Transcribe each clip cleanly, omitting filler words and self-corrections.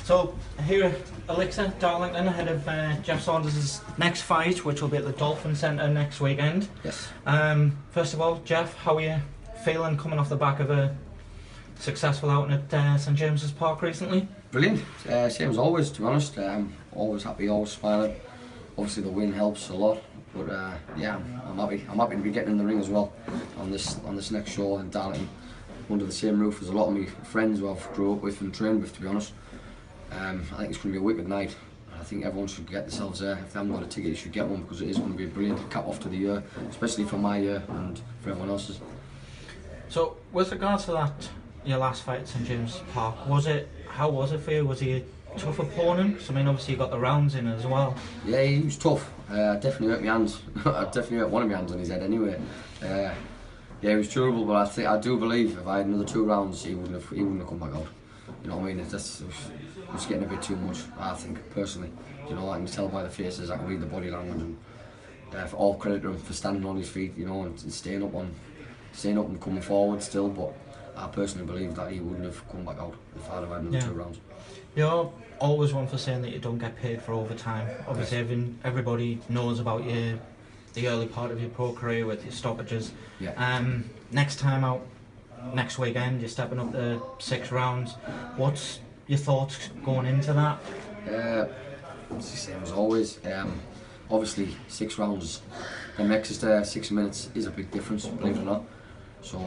So here at Elixir, Darlington, ahead of Jeff Saunders' next fight, which will be at the Dolphin Centre next weekend. Yes. First of all, Jeff, how are you feeling coming off the back of a successful outing at St James's Park recently? Brilliant. Same as always, to be honest. Always happy, always smiling. Obviously the win helps a lot, but yeah, I'm happy. I'm happy to be getting in the ring as well on this next show in Darlington, under the same roof as a lot of my friends who I've grew up with and trained with, to be honest. I think it's going to be a wicked night. I think everyone should get themselves there. If they haven't got a ticket, you should get one, because it is going to be a brilliant cap off to the year, especially for my year and for everyone else's. So, with regards to that, your last fight at St James's Park, how was it for you? Was he a tough opponent? I mean, obviously you got the rounds in as well. Yeah, he was tough. I definitely hurt my hands. I definitely hurt one of my hands on his head anyway. Yeah, he was durable, but I do believe if I had another 2 rounds, he wouldn't have come back out. You know what I mean? It's getting a bit too much, I think, personally. You know, I can tell by the faces, I can read the body language, and for all credit to him for standing on his feet, you know, and staying up and coming forward still. But I personally believe that he wouldn't have come back out if I'd have had another 2 rounds. You're always one for saying that you don't get paid for overtime. Obviously, everybody knows about the early part of your pro career with your stoppages. Yeah. Next time out, next weekend, you're stepping up to 6 rounds. What's your thoughts going into that? It's the same as always. Obviously, 6 rounds, the next 6 minutes is a big difference, believe it or not. So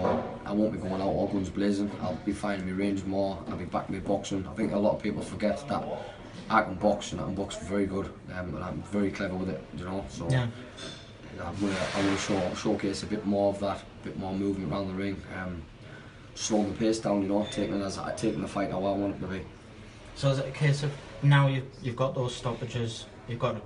I won't be going out all guns blazing. I'll be finding my range more. I'll be back to my boxing. I think a lot of people forget that I can box, and I can box very good, and I'm very clever with it, you know. So yeah. I'm going to showcase a bit more of that, a bit more movement around the ring, slowing the pace down, you know, taking the fight how I want it to be. So is it a case of now you've got those stoppages, you've got a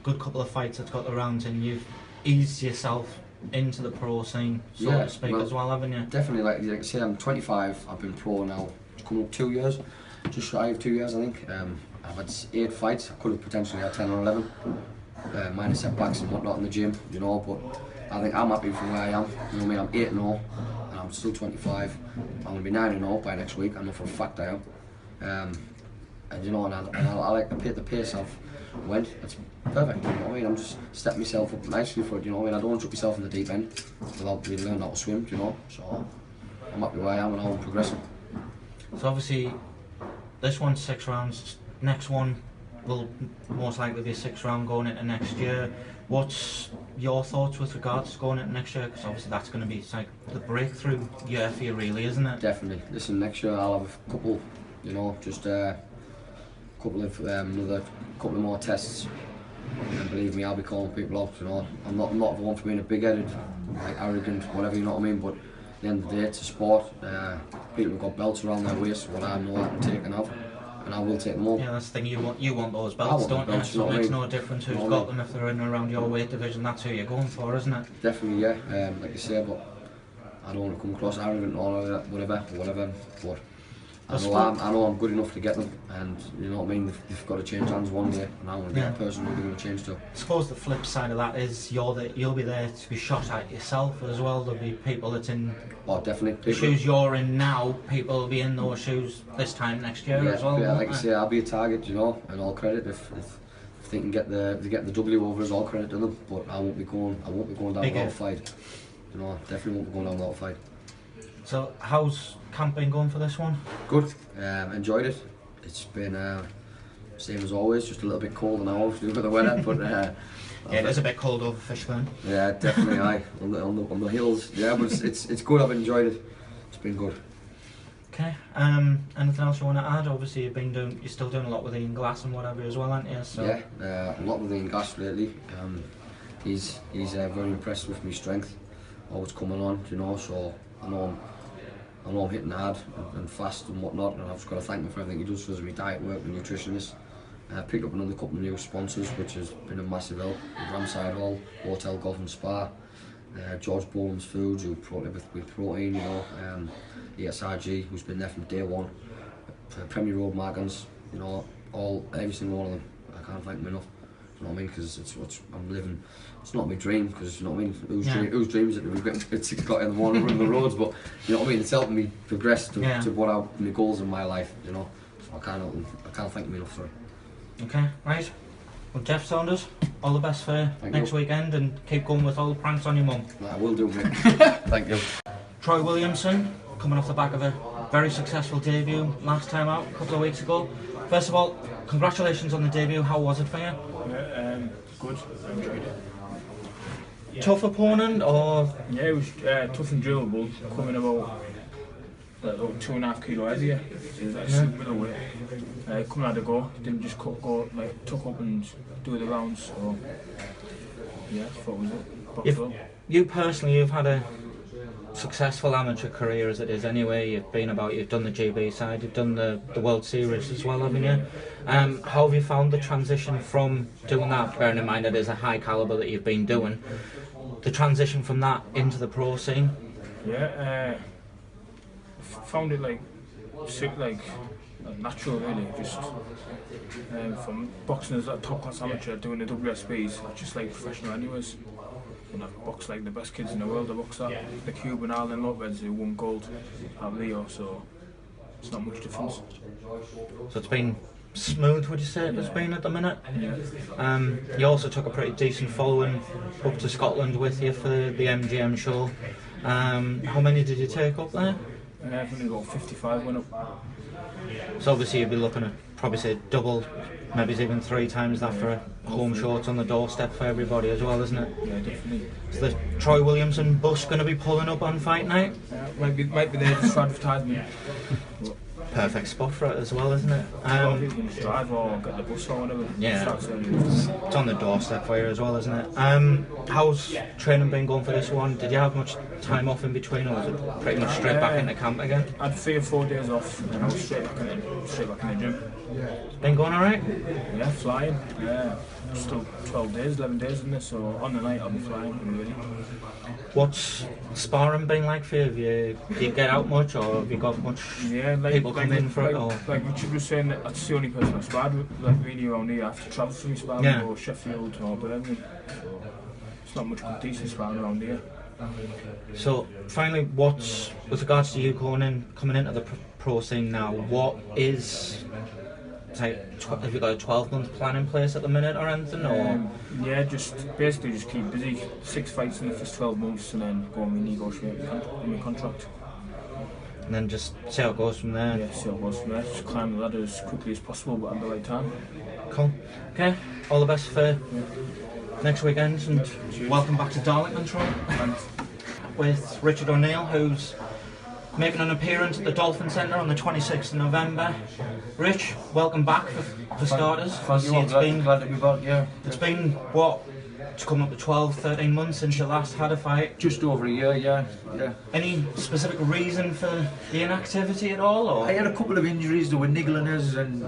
good couple of fights that's got the rounds in, you've eased yourself into the pro scene, so to speak, as well, haven't you? Definitely, like I say, I'm 25, I've been pro now, it's coming up 2 years, just shy of 2 years I think. I've had 8 fights, I could have potentially had 10 or 11, minus setbacks and whatnot in the gym, you know, but I think I'm happy from where I am, you know what I mean, I'm 8-0, and I'm still 25, I'm going to be 9-0 by next week, I know for a fact I am. And you know, and I like the pace I've went. It's perfect. You know what I mean? I'm just stepping myself up nicely for it. You know what I mean? I don't want to chuck myself in the deep end without really learning how to swim. You know, so I'm happy where I am and how I'm progressing. So obviously, this one's 6 rounds. Next one will most likely be a 6 round going into next year. What's your thoughts with regards to going into next year? Because obviously that's going to be like the breakthrough year for you, really, isn't it? Definitely. Listen, next year I'll have a couple. You know, just another couple of more tests, and believe me, I'll be calling people out. You know, I'm not the one for being a big-headed, like arrogant, whatever, you know what I mean. But at the end of the day, it's a sport. People have got belts around their waist, what I know I can take and have, and I will take them all. Yeah, that's the thing. You want those belts, don't you? So it makes no difference who's got them if they're in and around your weight division. That's who you're going for, isn't it? Definitely, yeah. Like you say, but I don't want to come across arrogant or whatever. But I know I'm good enough to get them, and you know what I mean, they've got to change hands one day, and I want to be that person who they're going to change to. I suppose the flip side of that is you'll be there to be shot at yourself as well. There'll be people that's in the shoes you're in now, people will be in those shoes this time next year as well. Yeah, like I say, I'll be a target, you know, and all credit if they can get the W over is all credit to them, but I won't be going down without a fight. You know, definitely won't be going down without a fight. So how's camp been going for this one? Good, enjoyed it. It's been same as always, just a little bit cold now, obviously with the weather, but yeah, it is a bit cold over Fishburn. Yeah, definitely, on the hills. Yeah, but it's good. I've enjoyed it. It's been good. Okay. Anything else you want to add? Obviously, you're still doing a lot with Ian Glass and whatever as well, aren't you? So. Yeah, a lot with Ian Glass lately. He's very impressed with my strength, what's coming on, you know. So I know I'm hitting hard and fast and whatnot, and I've just got to thank him for everything he does for my diet work and nutritionist. Picked up another couple of new sponsors, which has been a massive help. Ramside Hall, Hotel Golf and Spa, George Boland's Foods, who brought it with protein, you know, ESRG, who's been there from day one, Premier Road Margans, you know, every single one of them. I can't thank them enough. You know what I mean? Because it's what I'm living. It's not my dream, because you know what I mean. Whose dream is it to be getting at 6 o'clock in the morning running the roads? But you know what I mean. It's helping me progress to my goals in my life. You know. I can't thank him enough, sorry. Okay, right. Well, Jeff Saunders, all the best for next weekend, and keep going with all the pranks on your mum. I will do, mate. Thank you. Troy Williamson, coming off the back of a very successful debut last time out, a couple of weeks ago. First of all, congratulations on the debut. How was it for you? Yeah, good. I enjoyed it. Tough opponent, or? Yeah, it was tough and drillable, coming about 2.5 kilo heavier. It was like super middleweight. Coming out the go, didn't just tuck up and do the rounds. So yeah, I thought it was it. Boxed up. You personally, you've had a successful amateur career as it is anyway. You've done the GB side, you've done the World Series as well, haven't you? How have you found the transition from doing that, bearing in mind it is a high calibre that you've been doing, the transition from that into the pro scene? Yeah, found it like natural really, just from boxing as a top class amateur doing the WSBs, I just like professional anyways. And I've boxed like the best kids in the world. I boxed at the Cuban Arlen Lopez who won gold at Rio, so it's not much difference. So it's been smooth, would you say it's been at the minute? Yeah. You also took a pretty decent following up to Scotland with you for the MGM show. How many did you take up there? I've only got 55 went up. So obviously you'd be looking at probably say double, maybe even 3 times that for a home show. It's on the doorstep for everybody as well, isn't it? Yeah, definitely. Is the Troy Williamson bus going to be pulling up on fight night? Might be there just for advertisement. Perfect spot for it as well, isn't it? You can just drive or get the bus or whatever. Yeah, it's on the doorstep for you as well, isn't it? How's training been going for this one? Did you have much time off in between, or was it pretty much straight back into camp again? I had 3 or 4 days off and I was straight back in the gym. Been going alright? Yeah, flying. Still 12 days, 11 days in this, so on the night I'll be flying really. What's sparring been like for you? Do you get out much, or have you got much people come in for it? Or? Like Richard was saying, that's the only person I sparred with, like really around here. I have to travel for me sparring, or Sheffield or Birmingham. So it's not much decent sparring around here. So finally, with regards to you coming into the pro scene now, what is, have you got a 12-month plan in place at the minute or anything? Or? Yeah, just keep busy. 6 fights in the first 12 months and then go and renegotiate my contract. And then just see how it goes from there? Yeah, see how it goes from there. Just climb the ladder as quickly as possible, but at the right time. Cool. Okay, all the best for next weekend, and welcome back to Darlington, Troy. Thanks. With Richard O'Neill, who's making an appearance at the Dolphin Centre on the 26th of November. Rich, welcome back for starters. Thank you, I'm glad to be back, yeah. It's been, what, it's coming up to 12, 13 months since you last had a fight? Just over a year, yeah. Any specific reason for the inactivity at all? Or? I had a couple of injuries that were niggling us, and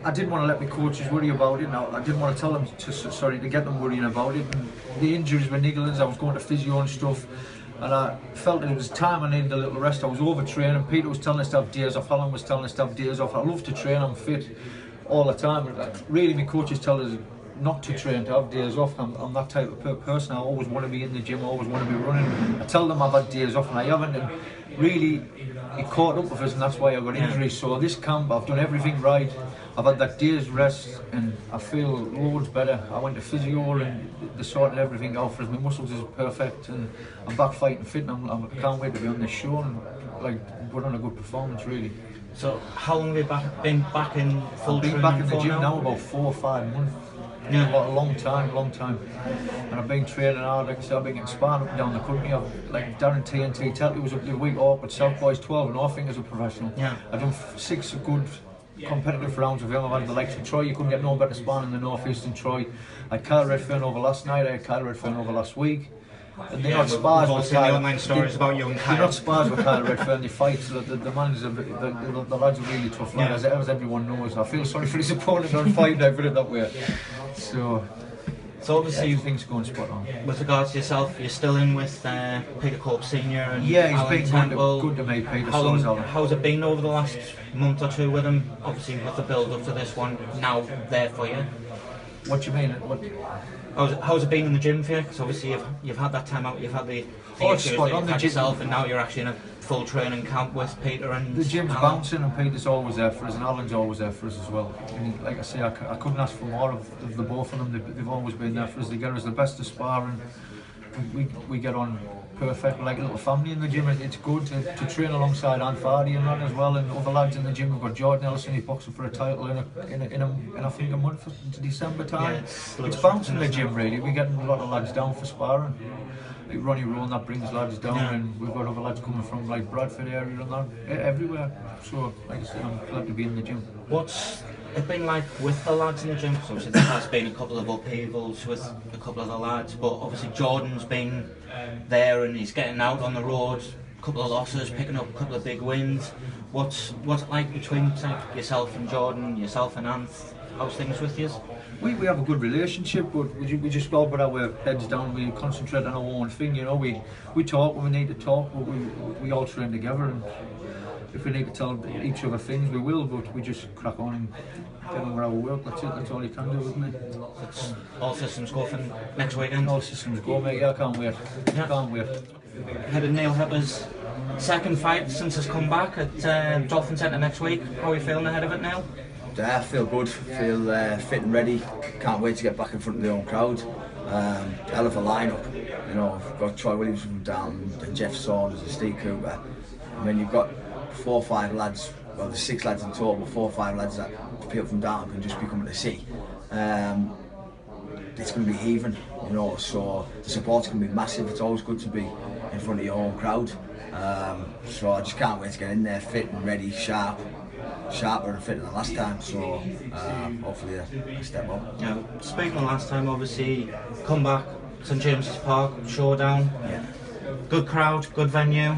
I didn't want to let my coaches worry about it. I didn't want to tell them to get them worrying about it. And the injuries were niggling us. I was going to physio and stuff, and I felt that it was time I needed a little rest. I was overtraining. Peter was telling us to have days off. Alan was telling us to have days off. I love to train. I'm fit all the time. Really, my coaches tell us not to train, to have days off. I'm that type of person. I always want to be in the gym. I always want to be running. I tell them I've had days off, and I haven't. And really, it caught up with us, and that's why I got injuries. So this camp, I've done everything right. I've had that day's rest, and I feel loads better. I went to physio, and they sorted everything out for us. My muscles is perfect, and I'm back fighting fit, and I can't wait to be on this show and put on a good performance, really. So how long have you been back in full training? I've been back in the gym now about 4 or 5 months. Yeah, a long time. And I've been training hard. Like I said, I've been getting sparring up and down the country. Like Darlington TNT, Telly was up the week off, but South Boys 12 and all fingers are professional. Yeah. I've done 6 good competitive rounds with him. I've had the likes of Troy. You couldn't get no better sparring in the North East than Troy. I had Kyle Redfern over last night. I had Kyle Redfern over last week. And they're not spars with Kyle. The online stories about you and Kyle. They're not spars with Kyle Redfern. They fight. The man's the lad's a really tough lad, as everyone knows. I feel sorry for his opponent on fight. I put it that way. So obviously, everything's going spot on. With regards to yourself, you're still in with Peter Cope Senior and he's Alan been Temple. good to me, Peter. How's it been over the last month or two with him? Obviously, with the build up to this one, now there for you. What do you mean? How's it been in the gym for you? Because obviously you've had that time out, you've had the It's spot on. you've had yourself, and now you're actually in a full training camp with Peter and the gym's Alan. bouncing, and Peter's always there for us, and Alan's always there for us as well. And like I say, I couldn't ask for more of the both of them. They've always been there for us. They get us the best of sparring. We get on perfect, like a little family in the gym. It's good to train alongside Anfardi and that as well, and other lads in the gym. We've got Jordan Ellison, he's boxing for a title in I think a month into December time. Yeah, it's bouncing the gym really. We're getting a lot of lads down for sparring. Like Ronnie Rowan, that brings lads down, and we've got other lads coming from like Bradford area and that, everywhere. So like I say, I'm glad to be in the gym. What's it been like with the lads in the gym? Because obviously there has been a couple of upheavals with a couple of the lads, but obviously Jordan's been there and he's getting out on the road, a couple of losses, picking up a couple of big wins. What's it like between yourself and Jordan, yourself and Anth? How's things with you? We have a good relationship, but we just all put our heads down. We concentrate on our own thing, you know. We talk when we need to talk, but we all train together, and if we need to tell each other things, we will. But we just crack on and get on with our work. That's it. That's all you can do, isn't it? It's all systems go for next weekend. All systems go, mate. Yeah, I can't wait. Yeah. Can't wait. Headed Neil Hepper's second fight since he's come back at Dolphin Centre next week. How are you feeling ahead of it, Neil? I feel good, feel fit and ready. Can't wait to get back in front of the home crowd. Hell of a lineup. You know, we've got Troy Williamson from Darlington, and Jeff Saunders and Steve Cooper. I mean, you've got 4 or 5 lads, well there's 6 lads in total, but 4 or 5 lads that people from Darlington can just be coming to see. It's going to be heaving, you know, so the support's going to be massive. It's always good to be in front of your home crowd. So I just can't wait to get in there fit and ready, sharper and fitter than last time, so hopefully I step up. Yeah, speaking of last time, obviously come back, St James's Park, showdown. Yeah. Good crowd, good venue.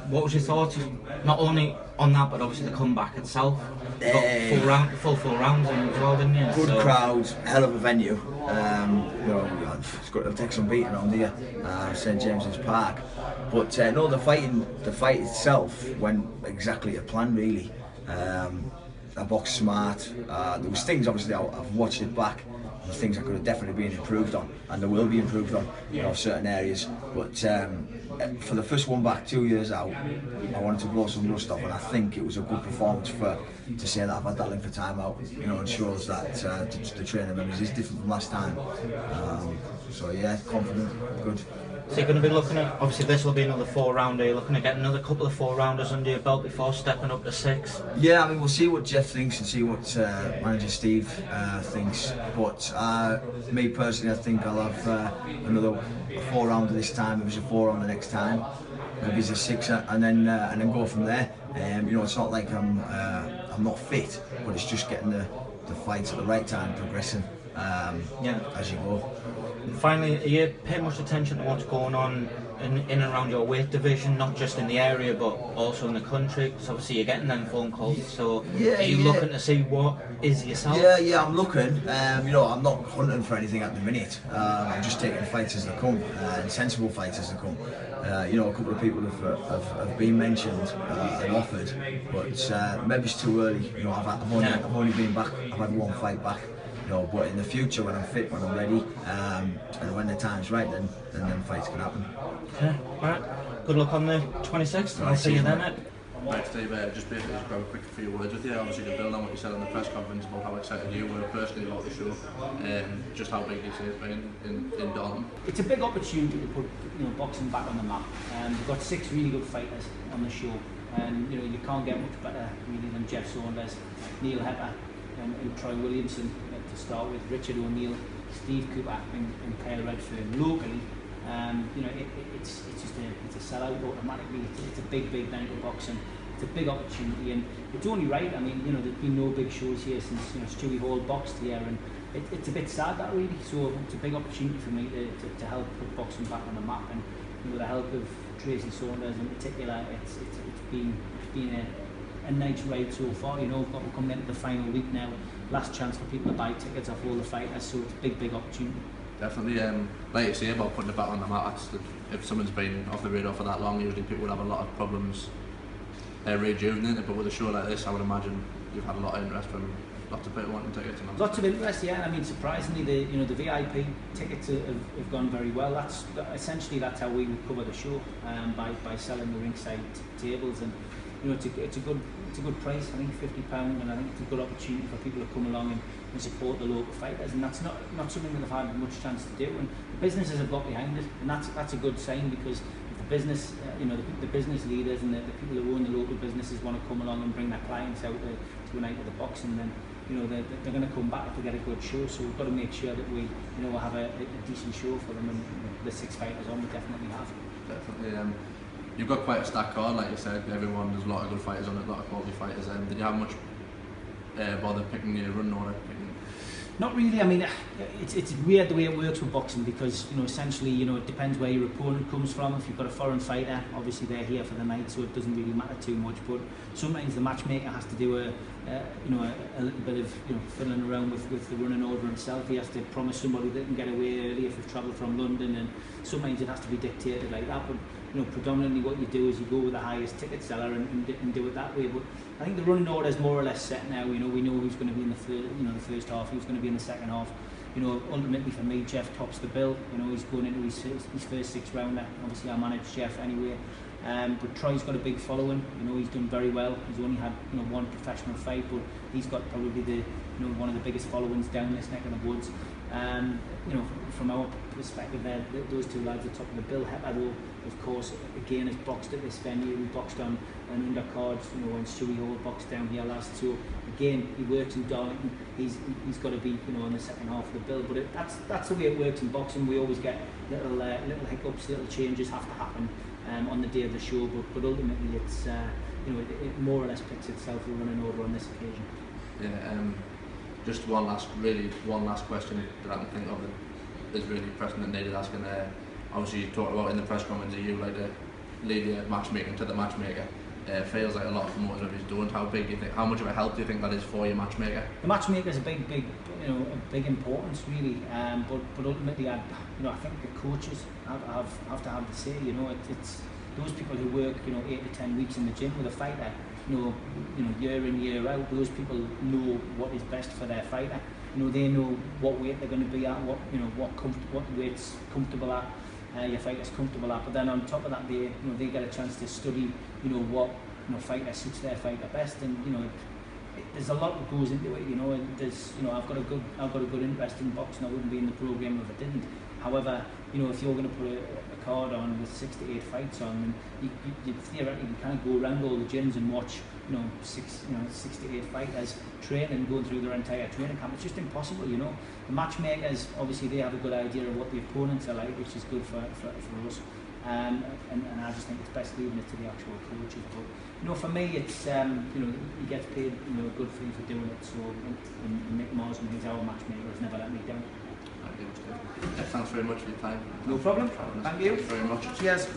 What was your thoughts, not only on that, but obviously the comeback itself? You got full rounds in as well, didn't you? Good crowd, hell of a venue. You know, it'll take some beating around here, St James's Park. But no, the fight itself went exactly to plan, really. I boxed smart. There was things, obviously, I've watched it back. There's things that could have definitely been improved on, and there will be improved on, you know, certain areas. But for the first one back 2 years out, I wanted to blow some rust off, and I think it was a good performance to say that I've had that length of time out. You know, and shows that the training memories is different from last time. So yeah, confident, good. So you're going to be looking at, obviously this will be another 4-rounder, you're looking to get another couple of 4-rounders under your belt before stepping up to 6? Yeah, I mean, we'll see what Jeff thinks and see what manager Steve thinks. But me personally, I think I'll have another 4-rounder this time, maybe it's a 4-rounder next time, maybe it's a 6er, and then go from there. You know, it's not like I'm not fit, but it's just getting the fights at the right time, progressing as you go. And finally, are you paying much attention to what's going on in and around your weight division, not just in the area but also in the country? Because obviously you're getting them phone calls, so are you looking to see what is yourself? Yeah, I'm looking. You know, I'm not hunting for anything at the minute. I'm just taking fights as they come, and sensible fights as they come. You know, a couple of people have been mentioned and offered, but maybe it's too early. You know, I've only been back. I've had 1 fight back. You know, but in the future, when I'm fit, when I'm ready, and when the time's right, then fights can happen. Okay, right. Good luck on the 26th, and I'll see you then. Right, Steve, just basically just grab a quick few words with you. Obviously, to build on what you said in the press conference about how excited you were personally about the show, and just how big you see it being in Darlington. It's a big opportunity to put, you know, boxing back on the map. We've got 6 really good fighters on the show, and you know, you can't get much better really than Jeff Saunders, Neil Hepper, and Troy Williamson to start with, Richard O'Neill, Steve Cooper, and Kyle Redfern. Locally, you know, it's a sellout automatically. It's a big night of boxing. It's a big opportunity, and it's only right. I mean, you know, there's been no big shows here since, you know, Stewie Hall boxed here, and it's a bit sad that really. So it's a big opportunity for me to help put boxing back on the map, and you know, with the help of Tracy Saunders in particular, it's been a nice ride so far. You know, we're coming into the final week now. Last chance for people to buy tickets off all the fighters, so it's a big opportunity. Definitely, like you say about putting it back on the map, if someone's been off the radar for that long, usually people would have a lot of problems rejuvenating it, but with a show like this, I would imagine you've had a lot of interest from lots of people wanting tickets. And Lots of interest, yeah. I mean, surprisingly, the VIP tickets have gone very well. Essentially that's how we would cover the show, by selling the ringside tables, and it's a good price. I think £50, and I think it's a good opportunity for people to come along and support the local fighters, and that's not something that they've had much chance to do. And the businesses have got behind it, and that's a good sign, because if the business, the business leaders and the people who own the local businesses want to come along and bring their clients out to a night of the boxing, then they're going to come back if they get a good show. So we've got to make sure that we have a decent show for them, and the 6 fighters on we definitely have. Definitely. You've got quite a stacked card, like you said. There's a lot of good fighters on it, a lot of quality fighters. Did you have much bother picking your run order? Not really. I mean, it's weird the way it works with boxing, because essentially it depends where your opponent comes from. If you've got a foreign fighter, obviously they're here for the night, so it doesn't really matter too much. But sometimes the matchmaker has to do a little bit of fiddling around with the running order himself. He has to promise somebody that can get away early if they've travelled from London, and sometimes it has to be dictated like that. But predominantly what you do is you go with the highest ticket seller and do it that way. But I think the running order is more or less set now. We know who's going to be in the first half, who's going to be in the second half. Ultimately for me, Jeff tops the bill. He's going into his first 6 rounder. Obviously I manage Jeff anyway. But Troy's got a big following. He's done very well. He's only had one professional fight, but he's got probably one of the biggest followings down this neck of the woods. From our perspective, those 2 lads are top of the bill. Hepper, though, of course, again, has boxed at this venue. We boxed on an undercard, when Stewie Hall boxed down here last. So again, he works in Darlington. He's got to be on the second half of the bill. But that's the way it works in boxing. We always get little hiccups, little changes have to happen on the day of the show. But ultimately, it's it more or less picks itself. We're running over on this occasion. Yeah. Just one last question that I can think of that is really pressing and needed asking. Obviously, you talked about in the press conference that you like to leave your matchmaking to the matchmaker. Feels like a lot of promoters are doing. How much of a help do you think that is for your matchmaker? The matchmaker is a big importance really. But ultimately, I think the coaches have to have the say. It's those people who work 8 to 10 weeks in the gym with a fighter. Year in, year out, those people know what is best for their fighter. They know what weight they're going to be at, what weight's comfortable at, your fighter's comfortable at. But then on top of that, they get a chance to study, what fighter suits their fighter best. And there's a lot that goes into it. There's I've got a good interest in boxing. I wouldn't be in the program if I didn't. However, if you're going to put a card on with 6 to 8 fights on, then you theoretically kind of go around all the gyms and watch 6 to 8 fighters train and going through their entire training camp. It's just impossible. The matchmakers, obviously they have a good idea of what the opponents are like, which is good for us. And I just think it's best leaving it to the actual coaches. But for me, it's he gets paid a good fee for doing it. So and Nick Marsden, who's our matchmaker, has never let me down. Thanks very much for your time. No problem. Thank you very much. Cheers.